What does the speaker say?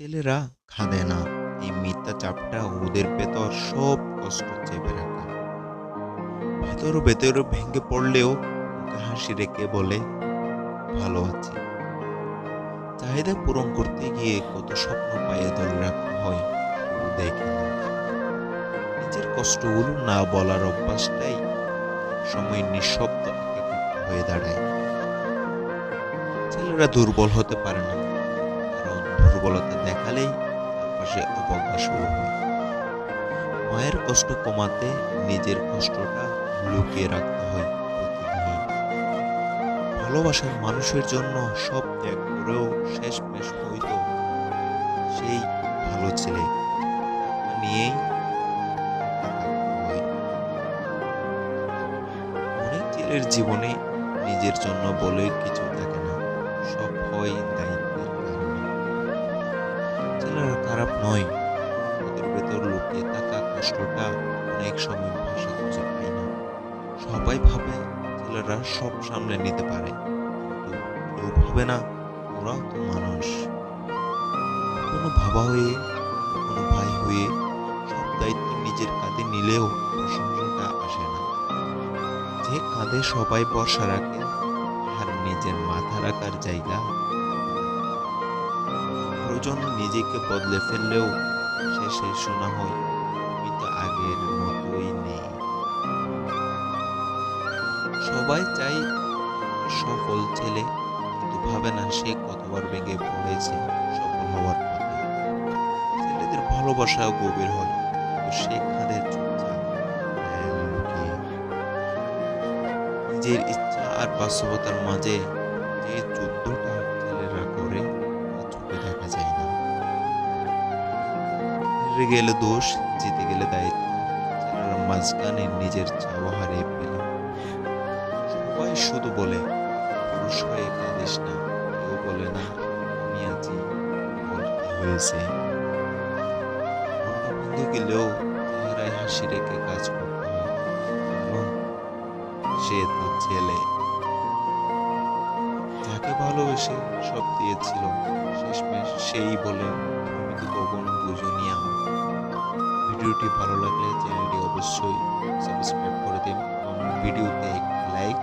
ছেলেরা খাদে না, এই মিথ্যা চাপটা ওদের ভেতর সব কষ্ট চেপে রাখে। ভেতর ভেতর ভেঙে পড়লেও মুখে হাসি রেখে বলে ভালো আছি। চাহিদা পূরণ করতে গিয়ে কত স্বপ্ন পায়ে ধরে রাখতে হয় কেউ দেখে না। নিজের কষ্টগুলো না বলার অভ্যাসটাই সময় নিঃশব্দ একাকিত্ব হয়ে দাঁড়ায়। ছেলেরা দুর্বল হতে পারে না, কারণ দুর্বলতা দেখালেই তার পাশে অবজ্ঞা শুরু হয়। মায়ের কষ্ট কমাতে নিজের কষ্টটা লুকিয়ে রাখতে হয় প্রতিদিনই। ভালোবাসার মানুষের জন্য সব ত্যাগ করেও শেষমেশ হয়তো সেই ভালো ছেলে নিয়েই একা থাকতে হয়। অনেক ছেলের জীবনে নিজের জন্য বলে কিছু থাকে না, সব হয় দায়িত্বের কারণে। ছেলেরা খারাপ নয়, ওদের ভেতর লুকিয়ে থাকা কষ্টটা অনেক সময় ভাষা খুঁজে পায় না। সবাই ভাবে ছেলেরা সব সামলে নিতে পারে, কিন্তু কেউ ভাবে না ওরাও তো মানুষ। কখনো বাবা হয়ে, কখনো ভাই হয়ে সব দায়িত্ব নিজের কাঁধে নিলেও প্রশংসাটা আসে না। যে কাঁধে সবাই ভরসা রাখে আর নিজের মাথা রাখার জায়গা থাকে না। প্রয়োজন নিজেকে বদলে ফেললেও শেষে শোনা হয় তুমি তো আগের মতোই নেই। সবাই চাই একটা সফল ছেলে, কিন্তু ভাবে না সে কতবার ভেঙে পড়েছে সফল হওয়ার পথে। ছেলেদের ভালোবাসাও গভীর হয়, কিন্তু সে কাঁধে চুপচাপ দেয়ালে লুকিয়ে। নিজের ইচ্ছা আর বাস্তবতার মাঝে যে যুদ্ধটা ছেলেরা করে তা চোখে দেখা যায় না। হেরে গেলে দোষ, জিতে গেলে দায়িত্ব। ছেলেরা মাঝখানে নিজের চাওয়া হারিয়ে ফেলে। সবাই শুধু বলে পুরুষ হয়ে কাঁদিস না, কেউ বলে না আমি আছি, বল কি হয়েছে। মনটা ভেঙে গেলেও চেহারায় হাসি রেখে কাজ করতে হয়, কারণ সে তো ছেলে। যাকে ভালোবেসে সব দিয়েছিল, শেষমেশ সেই বলে তুমি তো কখনো বুঝোনি আমায়। ভিডিওটি ভালো লাগলে চ্যানেলটি অবশ্যই সাবস্ক্রাইব করে দিন এবং ভিডিওতে একটি লাইক